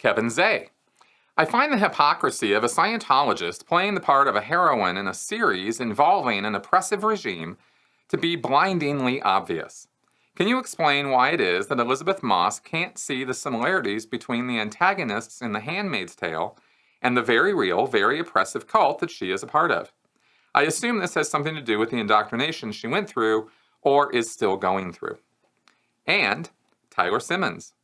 Kevin Zay. I find the hypocrisy of a Scientologist playing the part of a heroine in a series involving an oppressive regime to be blindingly obvious. Can you explain why it is that Elizabeth Moss can't see the similarities between the antagonists in The Handmaid's Tale and the very real, very oppressive cult that she is a part of? I assume this has something to do with the indoctrination she went through or is still going through. And Tyler Simmons.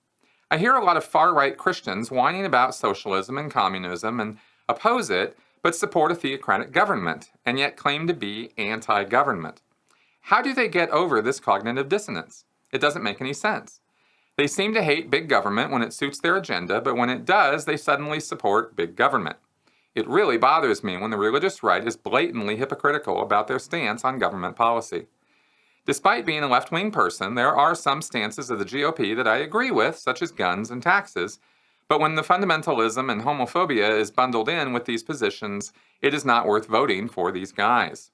I hear a lot of far-right Christians whining about socialism and communism and oppose it, but support a theocratic government, and yet claim to be anti-government. How do they get over this cognitive dissonance? It doesn't make any sense. They seem to hate big government when it suits their agenda, but when it does, they suddenly support big government. It really bothers me when the religious right is blatantly hypocritical about their stance on government policy. Despite being a left-wing person, there are some stances of the GOP that I agree with, such as guns and taxes, but when the fundamentalism and homophobia is bundled in with these positions, it is not worth voting for these guys.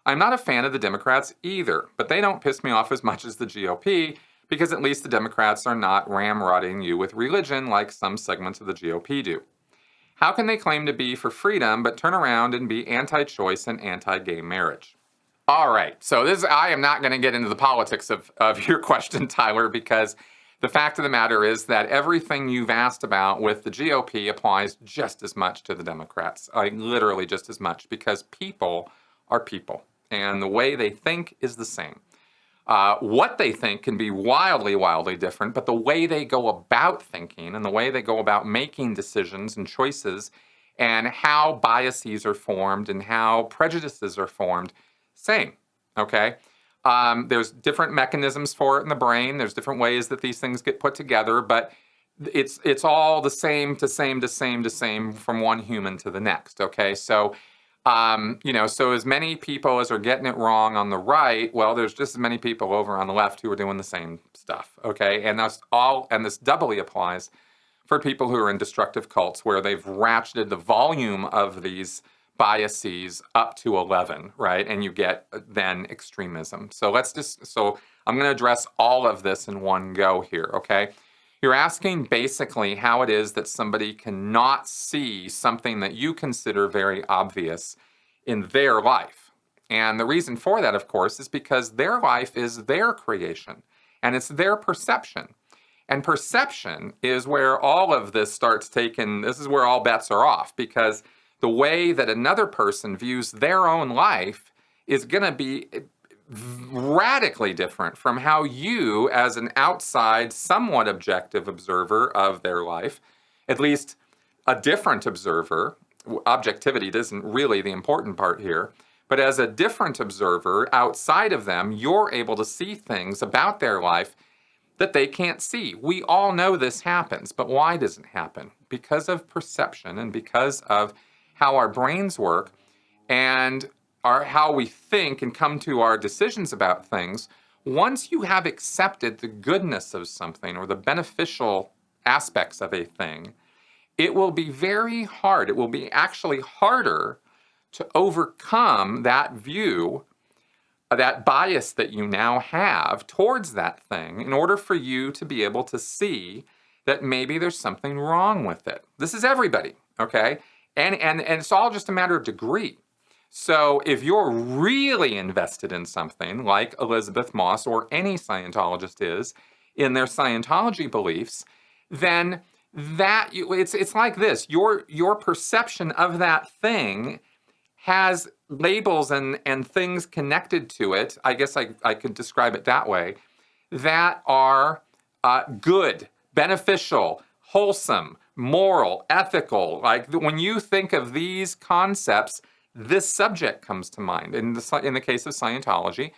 I'm not a fan of the Democrats either, but they don't piss me off as much as the GOP, because at least the Democrats are not ramrodding you with religion like some segments of the GOP do. How can they claim to be for freedom but turn around and be anti-choice and anti-gay marriage? All right, so I am not going to get into the politics of your question, Tyler, because the fact of the matter is that everything you've asked about with the GOP applies just as much to the Democrats, literally just as much, because people are people, and the way they think is the same. What they think can be wildly, wildly different, but the way they go about thinking and the way they go about making decisions and choices and how biases are formed and how prejudices are formed, same, okay? There's different mechanisms for it in the brain. There's different ways that these things get put together, but it's all the same from one human to the next, okay? So, so as many people as are getting it wrong on the right, well, there's just as many people over on the left who are doing the same stuff, okay? And this doubly applies for people who are in destructive cults where they've ratcheted the volume of these biases up to 11, right? And you get then extremism. So I'm going to address all of this in one go here, okay? You're asking basically how it is that somebody cannot see something that you consider very obvious in their life. And the reason for that, of course, is because their life is their creation and it's their perception. And perception is where all of this this is where all bets are off, because the way that another person views their own life is going to be radically different from how you, as an outside, somewhat objective observer of their life, at least a different observer, objectivity isn't really the important part here, but as a different observer outside of them, you're able to see things about their life that they can't see. We all know this happens, but why does it happen? Because of perception and because of how our brains work and how we think and come to our decisions about things. Once you have accepted the goodness of something or the beneficial aspects of a thing, it will be very hard. It will be actually harder to overcome that view, that bias that you now have towards that thing in order for you to be able to see that maybe there's something wrong with it. This is everybody, okay? And it's all just a matter of degree. So if you're really invested in something like Elizabeth Moss or any Scientologist is in their Scientology beliefs, then it's like this. Your perception of that thing has labels and things connected to it, I guess I could describe it that way, that are good, beneficial, wholesome, moral, ethical. Like when you think of these concepts, this subject comes to mind. In the case of Scientology,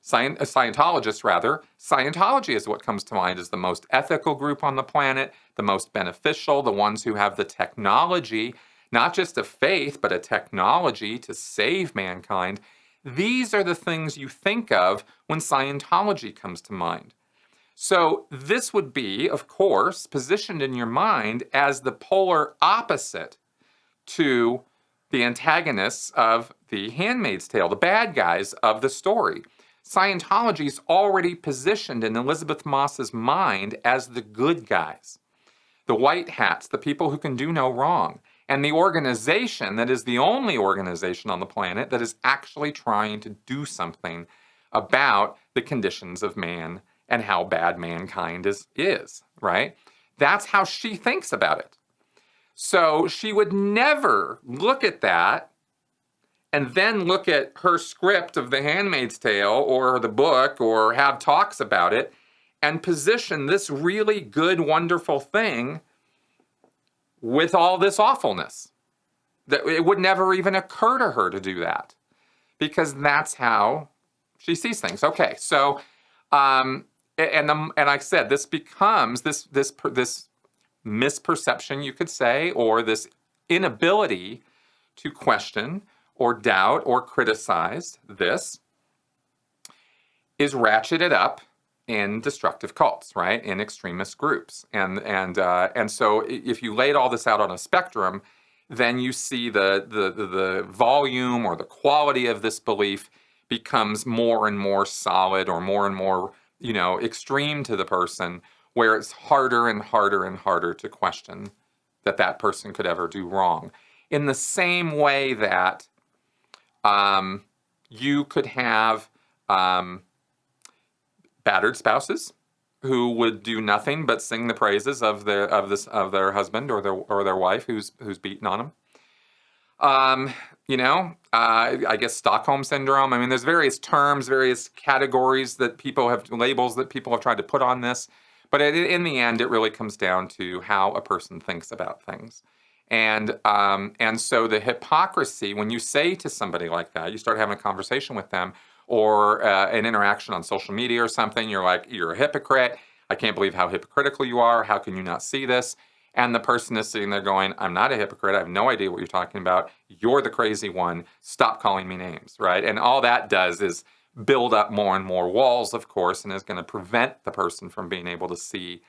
Scientologists rather, Scientology is what comes to mind as the most ethical group on the planet, the most beneficial, the ones who have the technology, not just a faith, but a technology to save mankind. These are the things you think of when Scientology comes to mind. So this would be, of course, positioned in your mind as the polar opposite to the antagonists of The Handmaid's Tale, the bad guys of the story. Scientology is already positioned in Elizabeth Moss's mind as the good guys. the white hats, the people who can do no wrong, and the organization that is the only organization on the planet that is actually trying to do something about the conditions of man and how bad mankind is, right? That's how she thinks about it. So she would never look at that and then look at her script of The Handmaid's Tale or the book or have talks about it and position this really good, wonderful thing with all this awfulness. That it would never even occur to her to do that because that's how she sees things. Okay, so and I said this becomes this misperception, you could say, or this inability to question or doubt or criticize this is ratcheted up in destructive cults, right? In extremist groups. And so if you laid all this out on a spectrum, then you see the volume or the quality of this belief becomes more and more solid or more, extreme to the person, where it's harder and harder and harder to question that person could ever do wrong. In the same way that you could have battered spouses who would do nothing but sing the praises of their husband or their wife who's beaten on them. I guess Stockholm syndrome. I mean, there's various terms, various categories that people have, labels that people have tried to put on this. But in the end, it really comes down to how a person thinks about things. And so the hypocrisy, when you say to somebody like that, you start having a conversation with them or an interaction on social media or something, you're like, you're a hypocrite. I can't believe how hypocritical you are. How can you not see this? And the person is sitting there going, I'm not a hypocrite. I have no idea what you're talking about. You're the crazy one. Stop calling me names, right? And all that does is build up more and more walls, of course, and is going to prevent the person from being able to see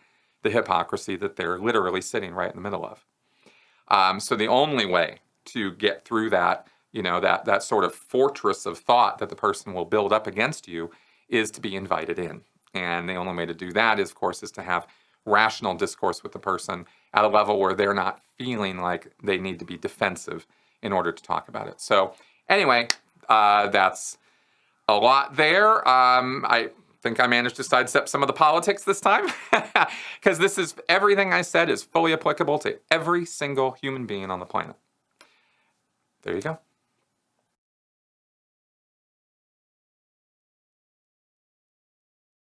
the hypocrisy that they're literally sitting right in the middle of. So the only way to get through that, that sort of fortress of thought that the person will build up against you is to be invited in. And the only way to do that is, of course, is to have rational discourse with the person at a level where they're not feeling like they need to be defensive in order to talk about it. So anyway, that's a lot there. I think I managed to sidestep some of the politics this time because everything I said is fully applicable to every single human being on the planet. There you go.